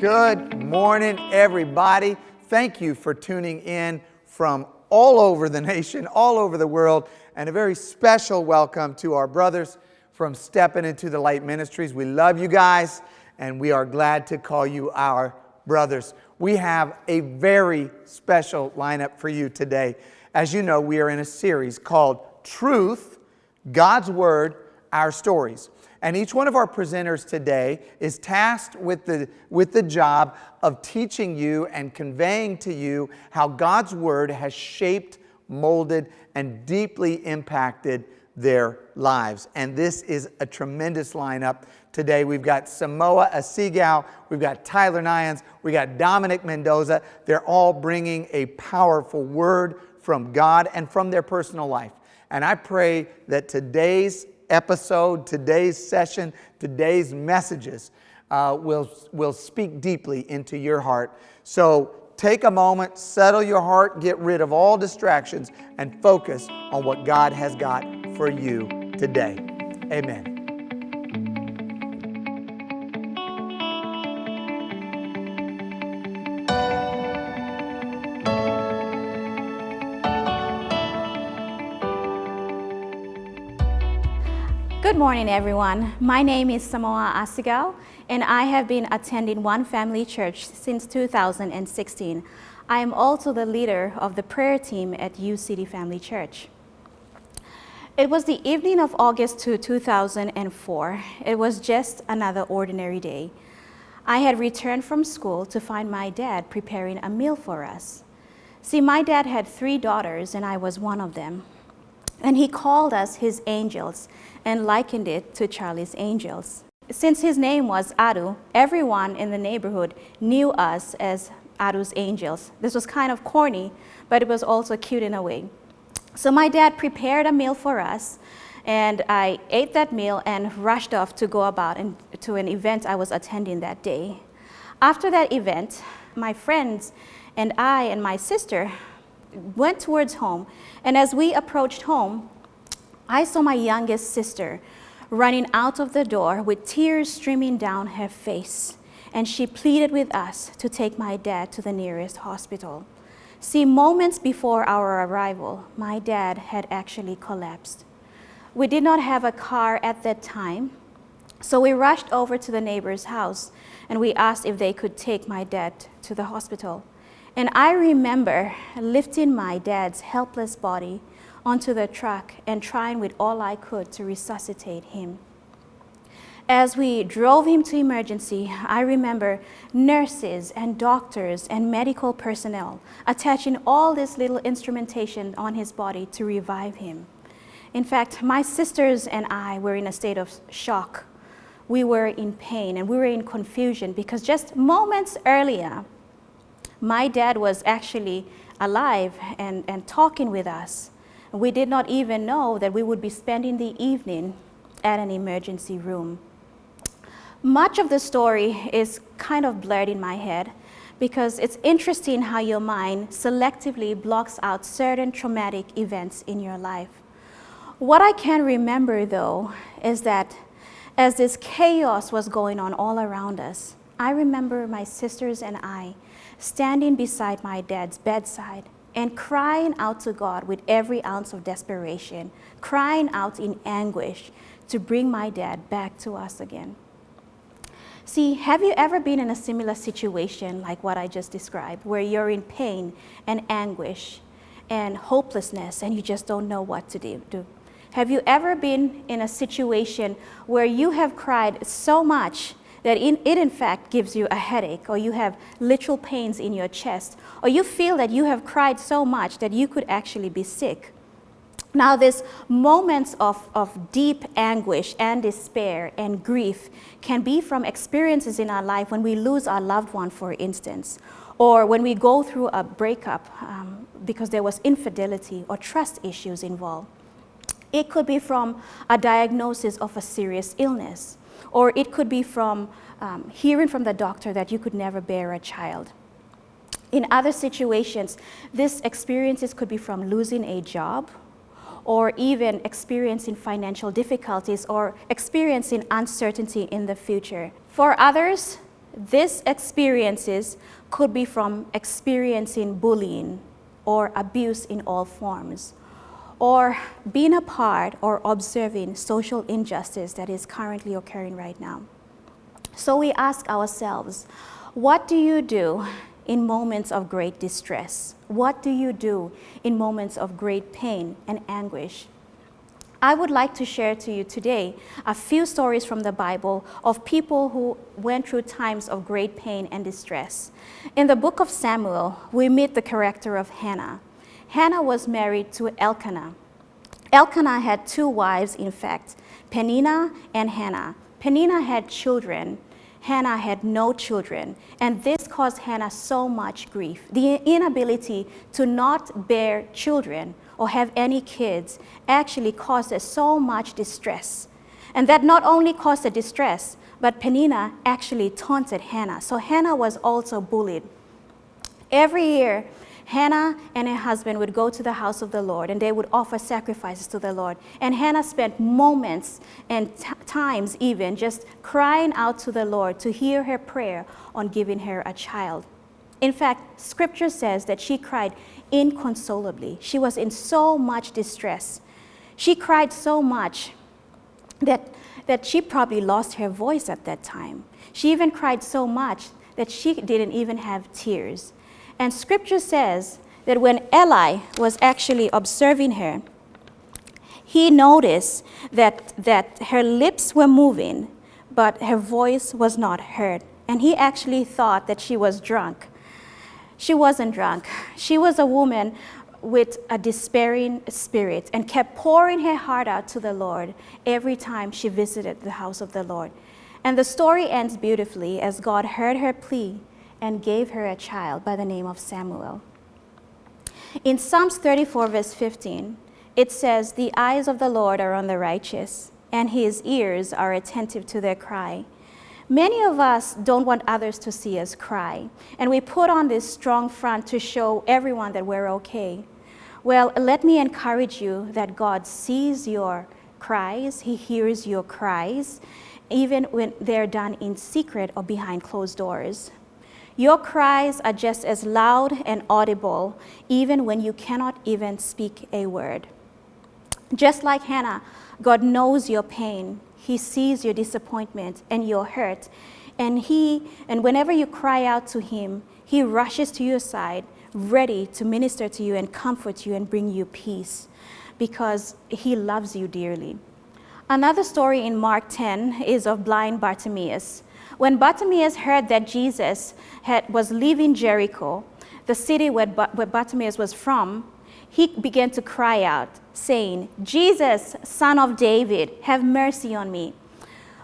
Good morning, everybody. Thank you for tuning in from all over the nation, all over the world, and a very special welcome to our brothers from Stepping Into the Light Ministries. We love you guys, and we are glad to call you our brothers. We have a very special lineup for you today. As you know, we are in a series called Truth, God's Word, Our Stories. And each one of our presenters today is tasked with the job of teaching you and conveying to you how God's Word has shaped, molded, and deeply impacted their lives. And this is a tremendous lineup today. We've got Samoa, Asigau, we've got Tyler Neyens, we got Dominic Mendoza. They're all bringing a powerful word from God and from their personal life. And I pray that today's episode, today's session, today's messages will speak deeply into your heart. So take a moment, settle your heart, get rid of all distractions, and focus on what God has got for you today. Amen. Good morning, everyone. My name is Samoa Asigau, and I have been attending One Family Church since 2016. I am also the leader of the prayer team at U City Family Church. It was the evening of August 2, 2004. It was just another ordinary day. I had returned from school to find my dad preparing a meal for us. See, my dad had 3 daughters, and I was one of them. And he called us his angels and likened it to Charlie's Angels. Since his name was Adu, everyone in the neighborhood knew us as Adu's Angels. This was kind of corny, but it was also cute in a way. So my dad prepared a meal for us, and I ate that meal and rushed off to go about to an event I was attending that day. After that event, my friends and I and my sister went towards home, and as we approached home, I saw my youngest sister running out of the door with tears streaming down her face, and she pleaded with us to take my dad to the nearest hospital. See, moments before our arrival, my dad had actually collapsed. We did not have a car at that time, so we rushed over to the neighbor's house, and we asked if they could take my dad to the hospital. And I remember lifting my dad's helpless body onto the truck and trying with all I could to resuscitate him. As we drove him to emergency, I remember nurses and doctors and medical personnel attaching all this little instrumentation on his body to revive him. In fact, my sisters and I were in a state of shock. We were in pain and we were in confusion because just moments earlier, my dad was actually alive and talking with us. We did not even know that we would be spending the evening at an emergency room. Much of the story is kind of blurred in my head because it's interesting how your mind selectively blocks out certain traumatic events in your life. What I can remember, though, is that as this chaos was going on all around us, I remember my sisters and I standing beside my dad's bedside and crying out to God with every ounce of desperation, crying out in anguish to bring my dad back to us again. See, have you ever been in a similar situation like what I just described, where you're in pain and anguish and hopelessness and you just don't know what to do? Have you ever been in a situation where you have cried so much that it in fact gives you a headache, or you have literal pains in your chest, or you feel that you have cried so much that you could actually be sick? Now, these moments of deep anguish and despair and grief can be from experiences in our life when we lose our loved one, for instance, or when we go through a breakup because there was infidelity or trust issues involved. It could be from a diagnosis of a serious illness, or it could be from hearing from the doctor that you could never bear a child. In other situations, these experiences could be from losing a job, or even experiencing financial difficulties, or experiencing uncertainty in the future. For others, These experiences could be from experiencing bullying or abuse in all forms, or being a part or observing social injustice that is currently occurring right now. So we ask ourselves, what do you do in moments of great distress? What do you do in moments of great pain and anguish? I would like to share to you today a few stories from the Bible of people who went through times of great pain and distress. In the book of Samuel, we meet the character of Hannah. Hannah was married to Elkanah. Elkanah had two wives, in fact, Peninnah and Hannah. Peninnah had children. Hannah had no children, and this caused Hannah so much grief. The inability to not bear children or have any kids actually caused her so much distress. And that not only caused her distress, but Peninnah actually taunted Hannah. So Hannah was also bullied. Every year, Hannah and her husband would go to the house of the Lord, and they would offer sacrifices to the Lord. And Hannah spent moments and times even just crying out to the Lord to hear her prayer on giving her a child. In fact, Scripture says that she cried inconsolably. She was in so much distress. She cried so much that she probably lost her voice at that time. She even cried so much that she didn't even have tears. And Scripture says that when Eli was actually observing her, he noticed that her lips were moving, but her voice was not heard. And he actually thought that she was drunk. She wasn't drunk. She was a woman with a despairing spirit and kept pouring her heart out to the Lord every time she visited the house of the Lord. And the story ends beautifully as God heard her plea and gave her a child by the name of Samuel. In Psalms 34, verse 15, it says, "The eyes of the Lord are on the righteous, and his ears are attentive to their cry." Many of us don't want others to see us cry, and we put on this strong front to show everyone that we're okay. Well, let me encourage you that God sees your cries, he hears your cries, even when they're done in secret or behind closed doors. Your cries are just as loud and audible, even when you cannot even speak a word. Just like Hannah, God knows your pain. He sees your disappointment and your hurt. And whenever you cry out to him, he rushes to your side, ready to minister to you and comfort you and bring you peace, because he loves you dearly. Another story in Mark 10 is of blind Bartimaeus. When Bartimaeus heard that Jesus was leaving Jericho, the city where Bartimaeus was from, he began to cry out, saying, "Jesus, Son of David, have mercy on me."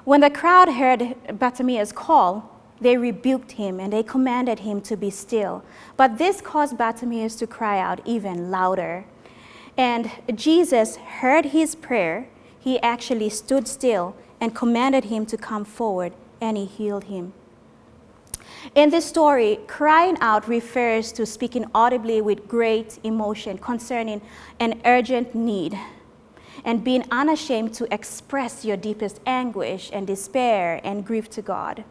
When the crowd heard Bartimaeus call, they rebuked him and they commanded him to be still. But this caused Bartimaeus to cry out even louder. And Jesus heard his prayer. He actually stood still and commanded him to come forward, and he healed him. In this story, crying out refers to speaking audibly with great emotion concerning an urgent need, and being unashamed to express your deepest anguish and despair and grief to God.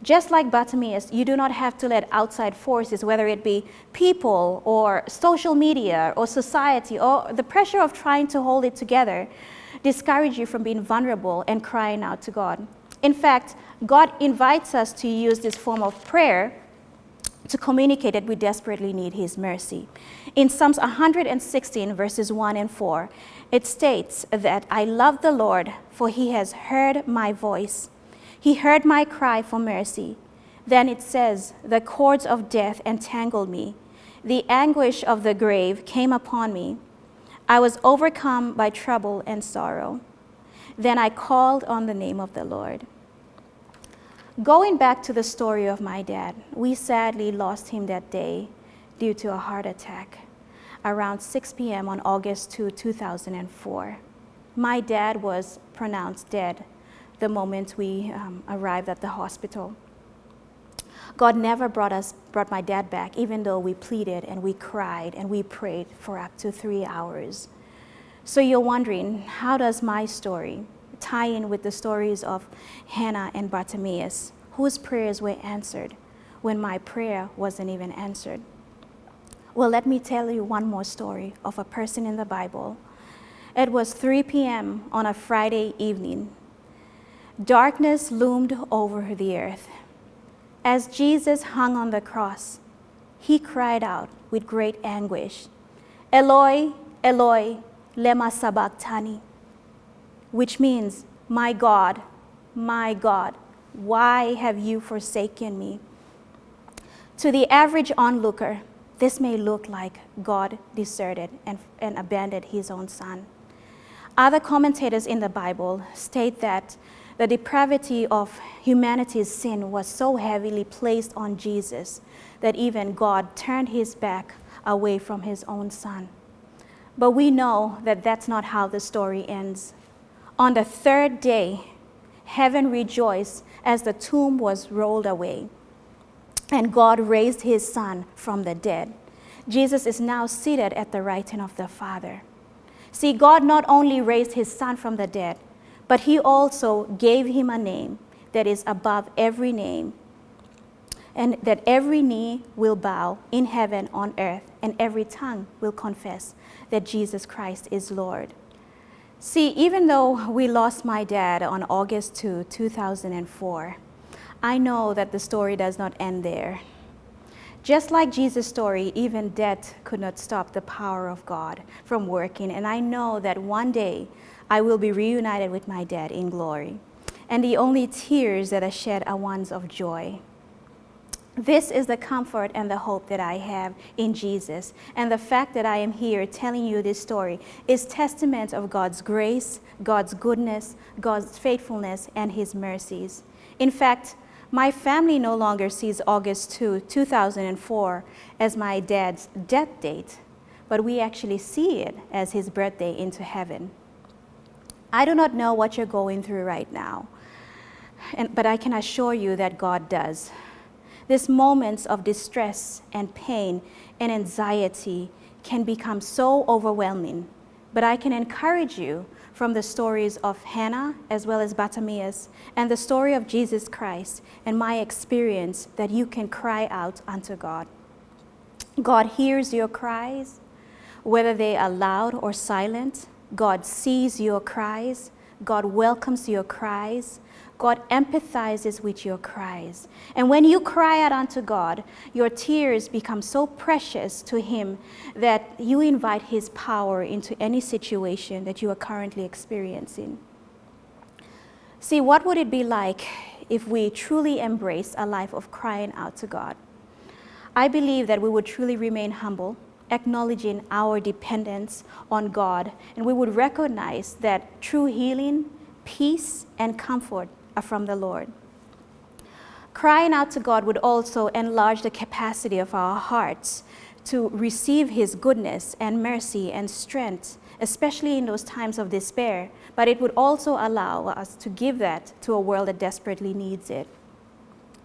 Just like Bartimaeus, you do not have to let outside forces, whether it be people or social media or society or the pressure of trying to hold it together, discourage you from being vulnerable and crying out to God. In fact, God invites us to use this form of prayer to communicate that we desperately need his mercy. In Psalms 116, verses 1 and 4, it states that I love the Lord, for he has heard my voice. He heard my cry for mercy. Then it says, the cords of death entangled me. The anguish of the grave came upon me. I was overcome by trouble and sorrow. Then I called on the name of the Lord. Going back to the story of my dad, we sadly lost him that day due to a heart attack around 6 p.m. on August 2, 2004. My dad was pronounced dead the moment we arrived at the hospital. God never brought my dad back, even though we pleaded and we cried and we prayed for up to 3 hours. So you're wondering, how does my story tie in with the stories of Hannah and Bartimaeus? whose prayers were answered when my prayer wasn't even answered. Well, let me tell you one more story of a person in the Bible. It was 3 p.m. on a Friday evening. Darkness loomed over the earth. As Jesus hung on the cross, he cried out with great anguish, "Eloi, Eloi, lema sabachthani," which means, my God, why have you forsaken me?" To the average onlooker, this may look like God deserted and abandoned his own son. Other commentators in the Bible state that the depravity of humanity's sin was so heavily placed on Jesus that even God turned his back away from his own son. But we know that that's not how the story ends. On the third day, heaven rejoiced as the tomb was rolled away, and God raised his son from the dead. Jesus is now seated at the right hand of the Father. See, God not only raised his son from the dead, but he also gave him a name that is above every name, and that every knee will bow in heaven, on earth, and every tongue will confess that Jesus Christ is Lord. See, even though we lost my dad on August 2, 2004, I know that the story does not end there. Just like Jesus' story, even death could not stop the power of God from working, and I know that one day I will be reunited with my dad in glory, and the only tears that are shed are ones of joy. This is the comfort and the hope that I have in Jesus, and the fact that I am here telling you this story is testament of God's grace, God's goodness, God's faithfulness, and his mercies. In fact, my family no longer sees August 2, 2004 as my dad's death date, but we actually see it as his birthday into heaven. I do not know what you're going through right now, but I can assure you that God does. These moments of distress and pain and anxiety can become so overwhelming, but I can encourage you from the stories of Hannah as well as Bartimaeus and the story of Jesus Christ and my experience that you can cry out unto God. God hears your cries, whether they are loud or silent. God sees your cries. God welcomes your cries. God empathizes with your cries. And when you cry out unto God, your tears become so precious to him that you invite his power into any situation that you are currently experiencing. See, what would it be like if we truly embrace a life of crying out to God? I believe that we would truly remain humble, acknowledging our dependence on God, and we would recognize that true healing, peace, and comfort are from the Lord. Crying out to God would also enlarge the capacity of our hearts to receive his goodness and mercy and strength, especially in those times of despair, but it would also allow us to give that to a world that desperately needs it.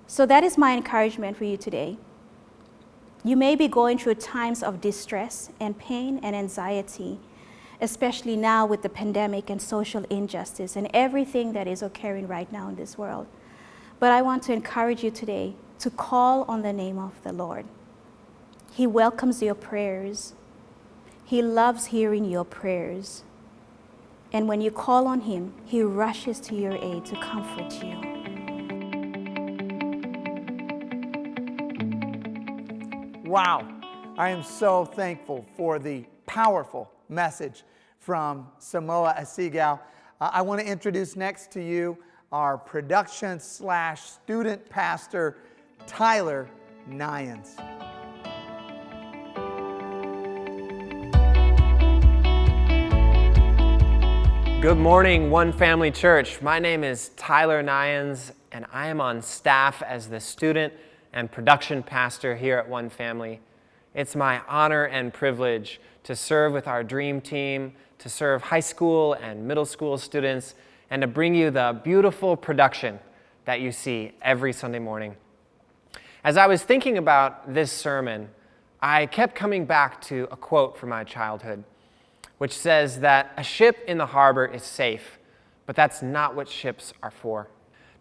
So that is my encouragement for you today. You may be going through times of distress and pain and anxiety, especially now with the pandemic and social injustice and everything that is occurring right now in this world. But I want to encourage you today to call on the name of the Lord. He welcomes your prayers. He loves hearing your prayers. And when you call on him, he rushes to your aid to comfort you. Wow. I am so thankful for the powerful message from Samoa Asigau. I want to introduce next to you our production/student pastor, Tyler Neyens. Good morning, One Family Church. My name is Tyler Neyens, and I am on staff as the student and production pastor here at One Family. It's my honor and privilege to serve with our dream team, to serve high school and middle school students, and to bring you the beautiful production that you see every Sunday morning. As I was thinking about this sermon, I kept coming back to a quote from my childhood, which says that a ship in the harbor is safe, but that's not what ships are for.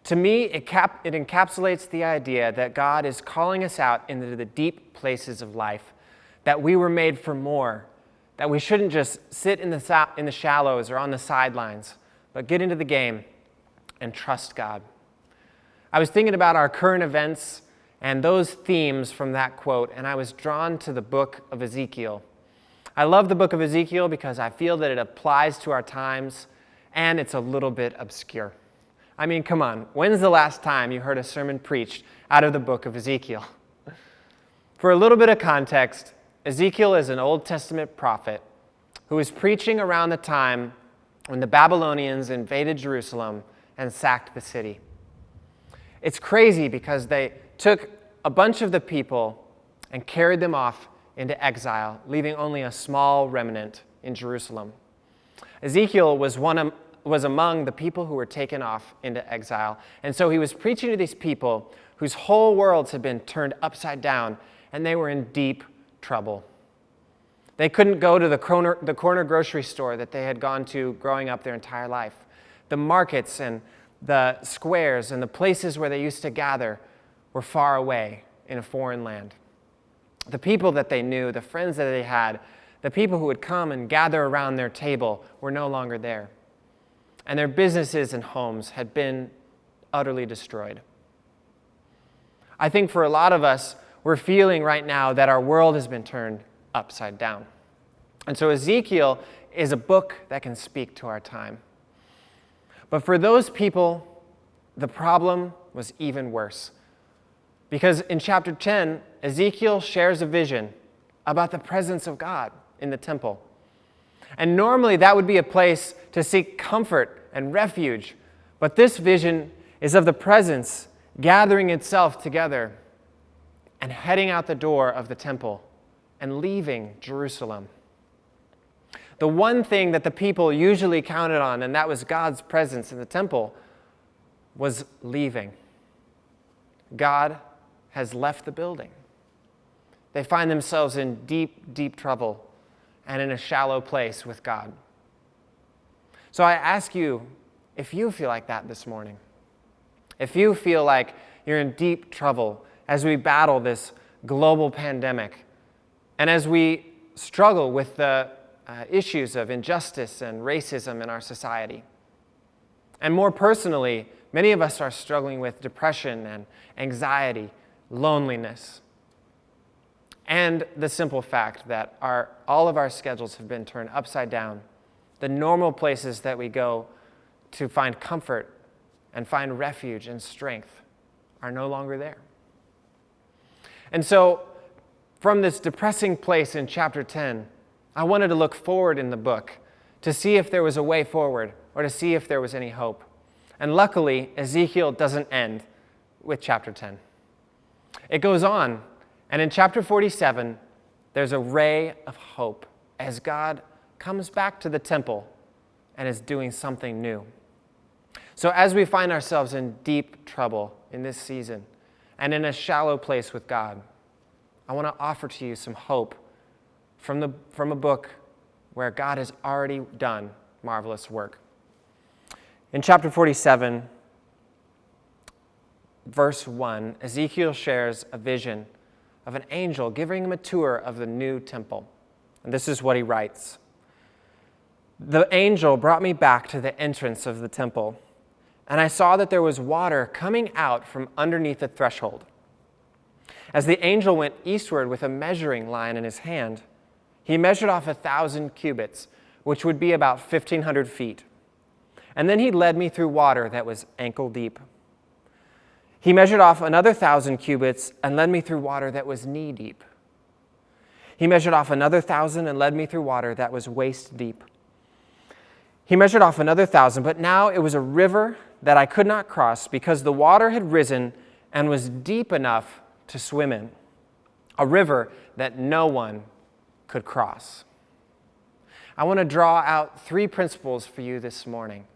To me, it encapsulates the idea that God is calling us out into the deep places of life, that we were made for more, that we shouldn't just sit in the shallows or on the sidelines, but get into the game and trust God. I was thinking about our current events and those themes from that quote, and I was drawn to the book of Ezekiel. I love the book of Ezekiel because I feel that it applies to our times, and it's a little bit obscure. I mean, come on, when's the last time you heard a sermon preached out of the book of Ezekiel? For a little bit of context, Ezekiel is an Old Testament prophet who was preaching around the time when the Babylonians invaded Jerusalem and sacked the city. It's crazy because they took a bunch of the people and carried them off into exile, leaving only a small remnant in Jerusalem. Ezekiel was among the people who were taken off into exile. And so he was preaching to these people whose whole worlds had been turned upside down, and they were in deep trouble. They couldn't go to the corner grocery store that they had gone to growing up their entire life. The markets and the squares and the places where they used to gather were far away in a foreign land. The people that they knew, the friends that they had, the people who would come and gather around their table were no longer there. And their businesses and homes had been utterly destroyed. I think for a lot of us, we're feeling right now that our world has been turned upside down. And so Ezekiel is a book that can speak to our time. But for those people, the problem was even worse. Because in chapter 10, Ezekiel shares a vision about the presence of God in the temple. And normally that would be a place to seek comfort and refuge. But this vision is of the presence gathering itself together and heading out the door of the temple and leaving Jerusalem. The one thing that the people usually counted on, and that was God's presence in the temple, was leaving. God has left the building. They find themselves in deep, deep trouble and in a shallow place with God. So I ask you, if you feel like that this morning, if you feel like you're in deep trouble as we battle this global pandemic, and as we struggle with the issues of injustice and racism in our society, and more personally, many of us are struggling with depression and anxiety, loneliness, and the simple fact that all of our schedules have been turned upside down. The normal places that we go to find comfort and find refuge and strength are no longer there. And so, from this depressing place in chapter 10, I wanted to look forward in the book to see if there was a way forward or to see if there was any hope. And luckily, Ezekiel doesn't end with chapter 10. It goes on, and in chapter 47, there's a ray of hope as God comes back to the temple and is doing something new. So as we find ourselves in deep trouble in this season and in a shallow place with God, I want to offer to you some hope from a book where God has already done marvelous work. In chapter 47, verse 1, Ezekiel shares a vision of an angel giving him a tour of the new temple. And this is what he writes. The angel brought me back to the entrance of the temple, and I saw that there was water coming out from underneath the threshold. As the angel went eastward with a measuring line in his hand, he measured off 1,000 cubits, which would be about 1,500 feet. And then he led me through water that was ankle deep. He measured off another 1,000 cubits and led me through water that was knee deep. He measured off another 1,000 and led me through water that was waist deep. He measured off another 1,000, but now it was a river that I could not cross because the water had risen and was deep enough to swim in. A river that no one could cross. I want to draw out 3 principles for you this morning.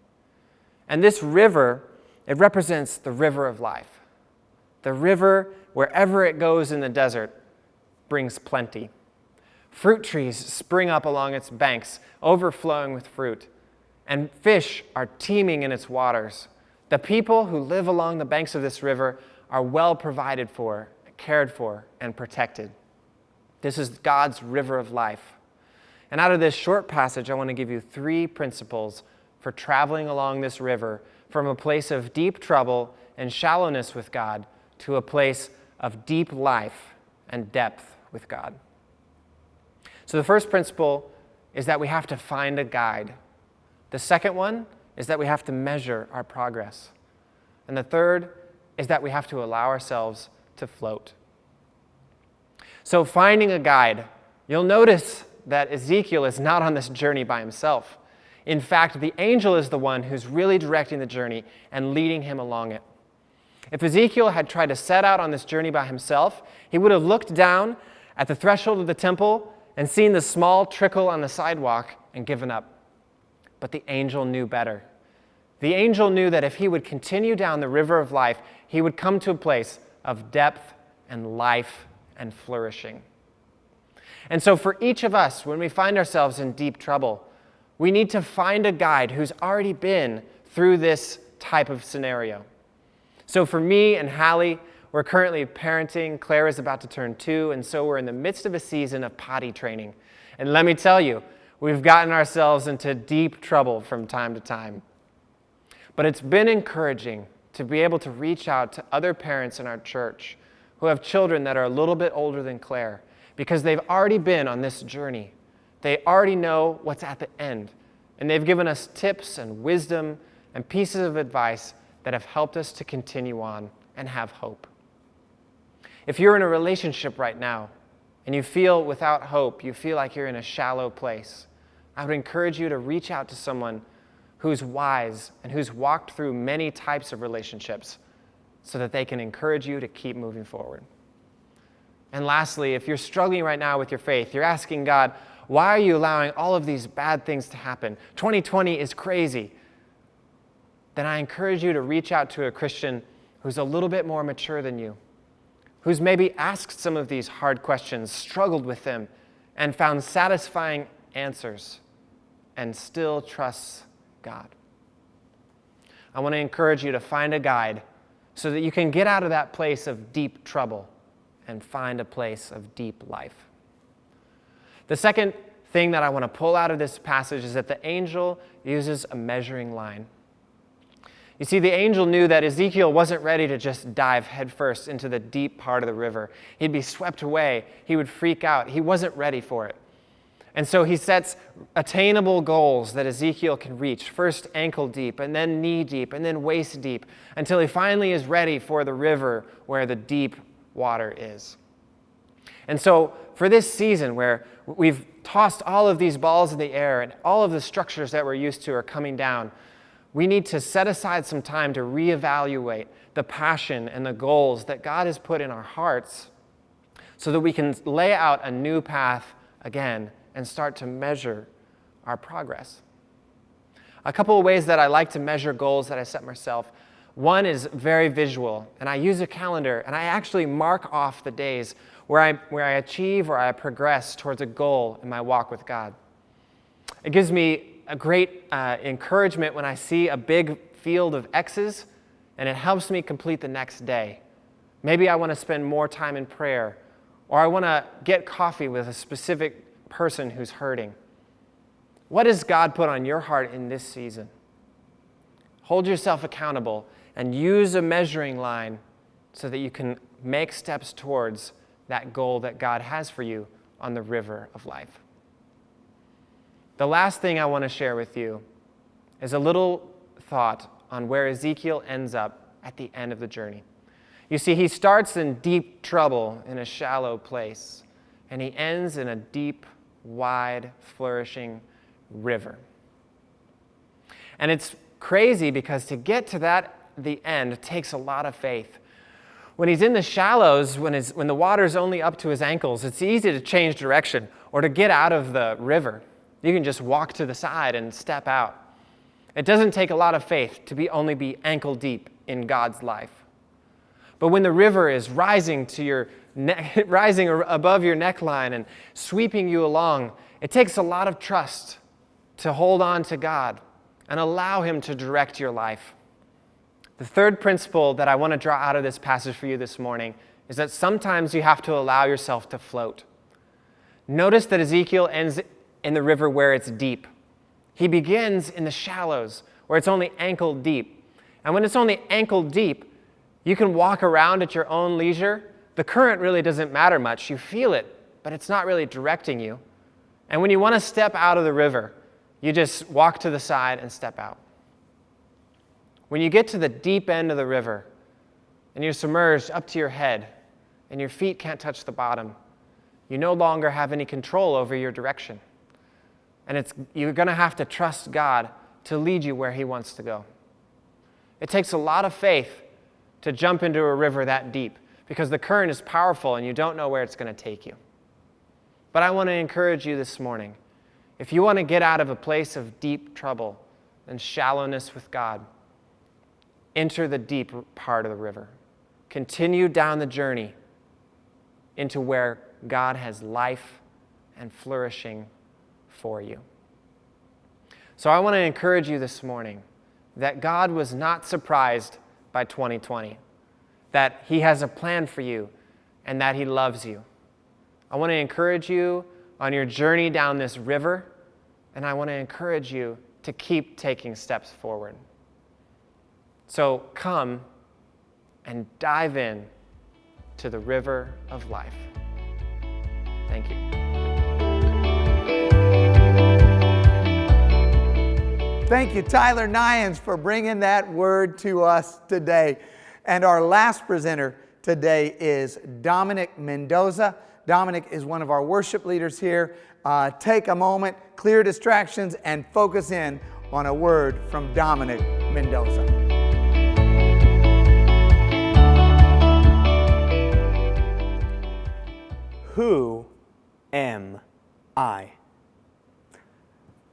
And this river, it represents the river of life. The river, wherever it goes in the desert, brings plenty. Fruit trees spring up along its banks, overflowing with fruit. And fish are teeming in its waters. The people who live along the banks of this river are well provided for, cared for, and protected. This is God's river of life. And out of this short passage, I want to give you 3 principles for traveling along this river from a place of deep trouble and shallowness with God to a place of deep life and depth with God. So the first principle is that we have to find a guide. The second one is that we have to measure our progress. And the third is that we have to allow ourselves to float. So finding a guide, you'll notice that Ezekiel is not on this journey by himself. In fact, the angel is the one who's really directing the journey and leading him along it. If Ezekiel had tried to set out on this journey by himself, he would have looked down at the threshold of the temple and seen the small trickle on the sidewalk and given up. But the angel knew better. The angel knew that if he would continue down the river of life, he would come to a place of depth and life and flourishing. And so for each of us, when we find ourselves in deep trouble, we need to find a guide who's already been through this type of scenario. So for me and Hallie, we're currently parenting. Claire is about to turn 2, and so we're in the midst of a season of potty training. And let me tell you, we've gotten ourselves into deep trouble from time to time. But it's been encouraging to be able to reach out to other parents in our church who have children that are a little bit older than Claire, because they've already been on this journey. They already know what's at the end, and they've given us tips and wisdom and pieces of advice that have helped us to continue on and have hope. If you're in a relationship right now and you feel without hope, you feel like you're in a shallow place, I would encourage you to reach out to someone who's wise and who's walked through many types of relationships so that they can encourage you to keep moving forward. And lastly, if you're struggling right now with your faith, you're asking God, why are you allowing all of these bad things to happen? 2020 is crazy. Then I encourage you to reach out to a Christian who's a little bit more mature than you, who's maybe asked some of these hard questions, struggled with them, and found satisfying answers, and still trusts God. I want to encourage you to find a guide so that you can get out of that place of deep trouble and find a place of deep life. The second thing that I want to pull out of this passage is that the angel uses a measuring line. You see, the angel knew that Ezekiel wasn't ready to just dive headfirst into the deep part of the river. He'd be swept away. He would freak out. He wasn't ready for it. And so he sets attainable goals that Ezekiel can reach, first ankle deep, and then knee deep, and then waist deep, until he finally is ready for the river where the deep water is. And so for this season where we've tossed all of these balls in the air and all of the structures that we're used to are coming down, we need to set aside some time to reevaluate the passion and the goals that God has put in our hearts so that we can lay out a new path again and start to measure our progress. A couple of ways that I like to measure goals that I set myself. One is very visual, and I use a calendar, and I actually mark off the days where I achieve or I progress towards a goal in my walk with God. It gives me a great encouragement when I see a big field of X's, and it helps me complete the next day. Maybe I want to spend more time in prayer, or I want to get coffee with a specific person who's hurting. What has God put on your heart in this season? Hold yourself accountable and use a measuring line so that you can make steps towards that goal that God has for you on the river of life. The last thing I want to share with you is a little thought on where Ezekiel ends up at the end of the journey. You see, he starts in deep trouble in a shallow place, and he ends in a deep, wide, flourishing river. And it's crazy because to get to the end takes a lot of faith. When he's in the shallows, when the water's only up to his ankles, it's easy to change direction or to get out of the river. You can just walk to the side and step out. It doesn't take a lot of faith to only be ankle deep in God's life. But when the river is rising rising above your neckline and sweeping you along, it takes a lot of trust to hold on to God and allow him to direct your life. The third principle that I want to draw out of this passage for you this morning is that sometimes you have to allow yourself to float. Notice that Ezekiel ends in the river where it's deep. He begins in the shallows where it's only ankle deep. And when it's only ankle deep, you can walk around at your own leisure. The current really doesn't matter much. You feel it, but it's not really directing you. And when you want to step out of the river, you just walk to the side and step out. When you get to the deep end of the river and you're submerged up to your head and your feet can't touch the bottom, you no longer have any control over your direction. And you're going to have to trust God to lead you where He wants to go. It takes a lot of faith to jump into a river that deep because the current is powerful and you don't know where it's going to take you. But I want to encourage you this morning, if you want to get out of a place of deep trouble and shallowness with God, enter the deep part of the river. Continue down the journey into where God has life and flourishing for you. So I want to encourage you this morning that God was not surprised by 2020, that He has a plan for you and that He loves you. I want to encourage you on your journey down this river, and I want to encourage you to keep taking steps forward. So come and dive in to the river of life. Thank you. Thank you, Tyler Neyens, for bringing that word to us today. And our last presenter today is Dominic Mendoza. Dominic is one of our worship leaders here. Take a moment, clear distractions, and focus in on a word from Dominic Mendoza. Who am I?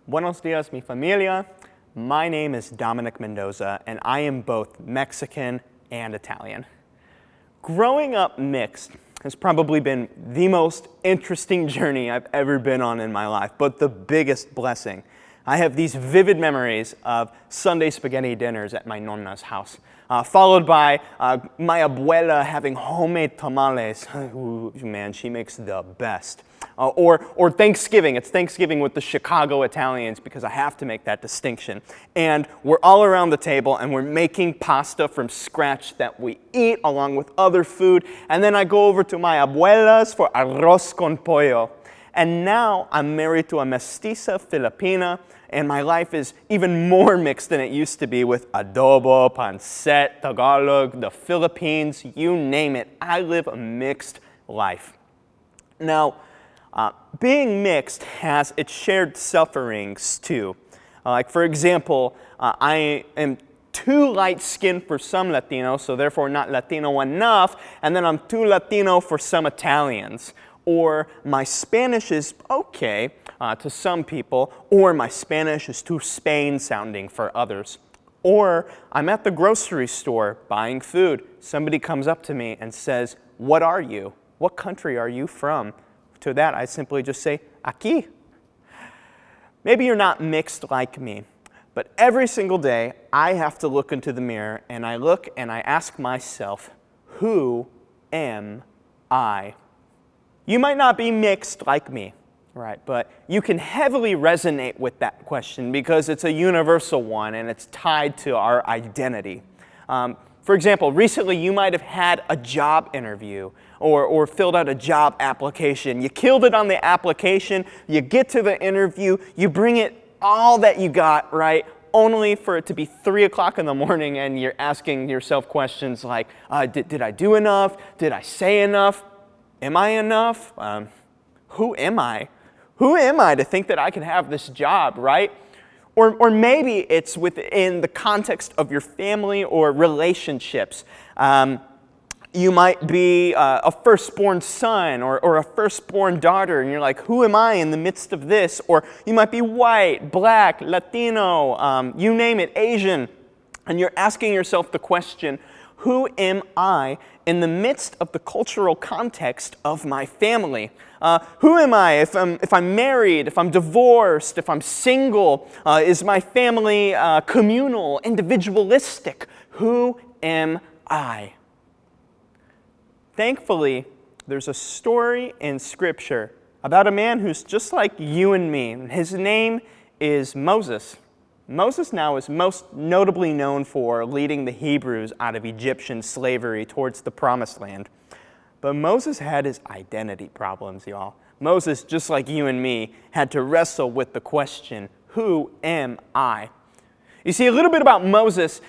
Buenos dias, mi familia. My name is Dominic Mendoza, and I am both Mexican and Italian. Growing up mixed has probably been the most interesting journey I've ever been on in my life, but the biggest blessing. I have these vivid memories of Sunday spaghetti dinners at my nonna's house, followed by my abuela having homemade tamales. Ooh, man, she makes the best. Or Thanksgiving. It's Thanksgiving with the Chicago Italians because I have to make that distinction. And we're all around the table and we're making pasta from scratch that we eat along with other food. And then I go over to my abuela's for arroz con pollo. And now I'm married to a mestiza Filipina, and my life is even more mixed than it used to be with adobo, pancit, Tagalog, the Philippines, you name it. I live a mixed life. Now, being mixed has its shared sufferings too. Like for example, I am too light-skinned for some Latinos, so therefore not Latino enough, and then I'm too Latino for some Italians. Or my Spanish is okay to some people, or my Spanish is too Spain-sounding for others. Or I'm at the grocery store buying food. Somebody comes up to me and says, "What are you? What country are you from?" To that, I simply just say, "Aquí." Maybe you're not mixed like me, but every single day I have to look into the mirror and I look and I ask myself, who am I? You might not be mixed like me, right? But you can heavily resonate with that question because it's a universal one and it's tied to our identity. For example, recently you might have had a job interview or filled out a job application. You killed it on the application, you get to the interview, you bring it all that you got, right? Only for it to be 3 o'clock in the morning and you're asking yourself questions like, did I do enough? Did I say enough? Am I enough? Who am I? Who am I to think that I can have this job, right? Or maybe it's within the context of your family or relationships. You might be a firstborn son or a firstborn daughter, and you're like, who am I in the midst of this? Or you might be white, black, Latino, you name it, Asian, and you're asking yourself the question, who am I in the midst of the cultural context of my family? Who am I if I'm married, if I'm divorced, if I'm single? Is my family communal, individualistic? Who am I? Thankfully, there's a story in Scripture about a man who's just like you and me. His name is Moses. Moses now is most notably known for leading the Hebrews out of Egyptian slavery towards the Promised Land. But Moses had his identity problems, y'all. Moses, just like you and me, had to wrestle with the question, who am I? You see, a little bit about Moses,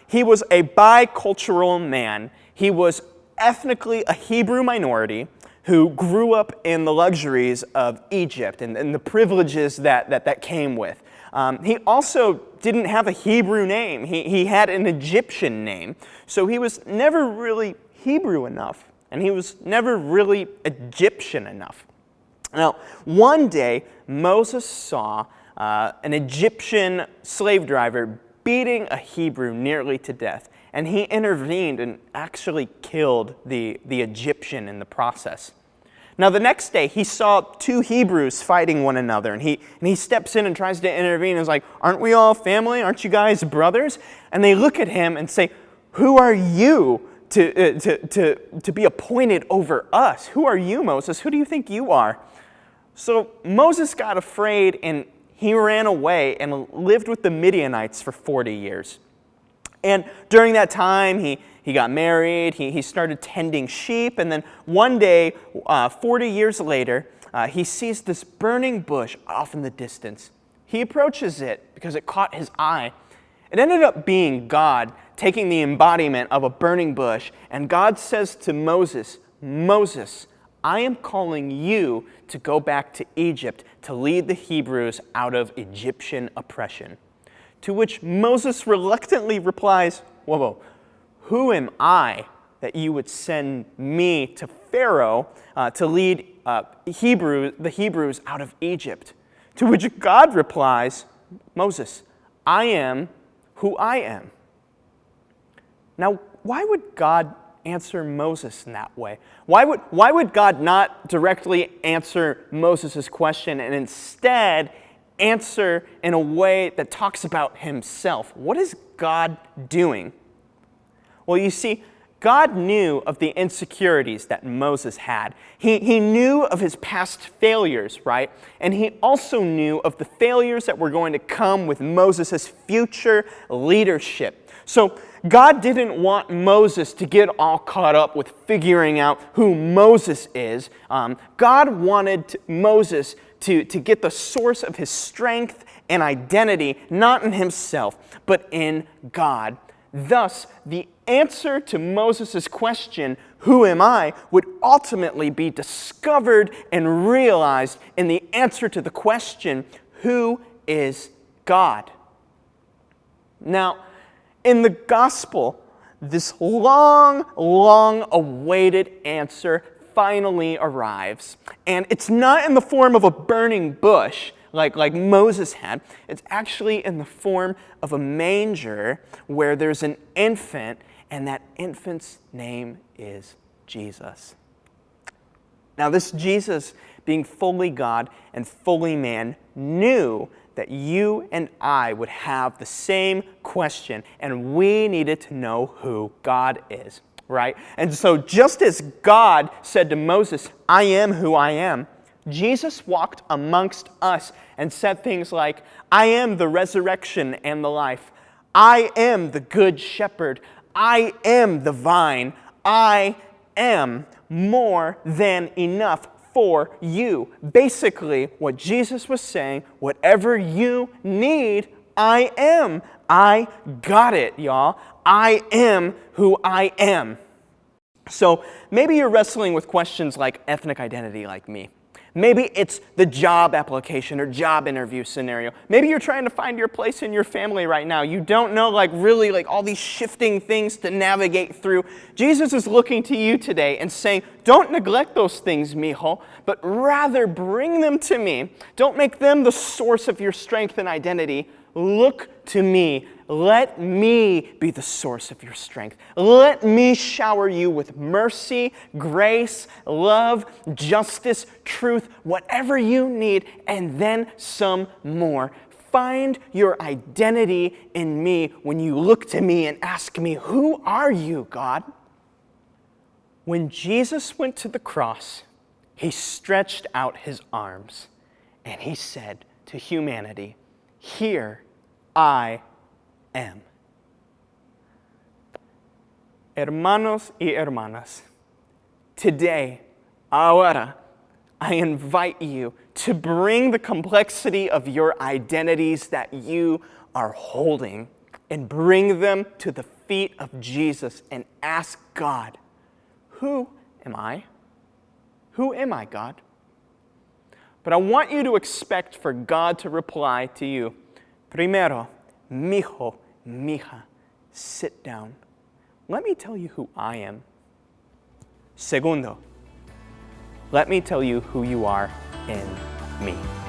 he was a bicultural man. He was ethnically a Hebrew minority who grew up in the luxuries of Egypt and the privileges that came with. He also didn't have a Hebrew name. He had an Egyptian name. So he was never really Hebrew enough, and he was never really Egyptian enough. Now, one day, Moses saw an Egyptian slave driver beating a Hebrew nearly to death, and he intervened and actually killed the Egyptian in the process. Now, the next day, he saw two Hebrews fighting one another, and he steps in and tries to intervene and is like, aren't we all family? Aren't you guys brothers? And they look at him and say, who are you to be appointed over us? Who are you, Moses? Who do you think you are? So Moses got afraid, and he ran away and lived with the Midianites for 40 years. And during that time, he got married, he started tending sheep, and then one day, 40 years later, he sees this burning bush off in the distance. He approaches it because it caught his eye. It ended up being God taking the embodiment of a burning bush, and God says to Moses, Moses, I am calling you to go back to Egypt to lead the Hebrews out of Egyptian oppression. To which Moses reluctantly replies, whoa, who am I that you would send me to Pharaoh to lead the Hebrews out of Egypt? To which God replies, Moses, I am who I am. Now, why would God answer Moses in that way? Why would God not directly answer Moses' question and instead answer in a way that talks about himself? What is God doing? Well, you see, God knew of the insecurities that Moses had. He knew of his past failures, right? And he also knew of the failures that were going to come with Moses' future leadership. So God didn't want Moses to get all caught up with figuring out who Moses is. God wanted Moses to get the source of his strength and identity, not in himself, but in God. Thus, the answer to Moses' question, who am I, would ultimately be discovered and realized in the answer to the question, who is God? Now, in the gospel, this long-awaited answer finally arrives. And it's not in the form of a burning bush like Moses had. It's actually in the form of a manger where there's an infant, and that infant's name is Jesus. Now, this Jesus, being fully God and fully man, knew that you and I would have the same question, and we needed to know who God is, right? And so just as God said to Moses, I am who I am, Jesus walked amongst us and said things like, I am the resurrection and the life. I am the good shepherd. I am the vine. I am more than enough for you. Basically, what Jesus was saying, whatever you need, I am. I got it, y'all. I am who I am. So maybe you're wrestling with questions like ethnic identity like me. Maybe it's the job application or job interview scenario. Maybe you're trying to find your place in your family right now. You don't know really all these shifting things to navigate through. Jesus is looking to you today and saying, don't neglect those things, mijo, but rather bring them to me. Don't make them the source of your strength and identity. Look to me. Let me be the source of your strength. Let me shower you with mercy, grace, love, justice, truth, whatever you need, and then some more. find your identity in me when you look to me and ask me, who are you, God? When Jesus went to the cross, he stretched out his arms and he said to humanity, here I am. Hermanos y hermanas, today, ahora, I invite you to bring the complexity of your identities that you are holding and bring them to the feet of Jesus and ask God, who am I? Who am I, God? But I want you to expect for God to reply to you, primero, mijo, mija, sit down. Let me tell you who I am. Segundo, let me tell you who you are in me.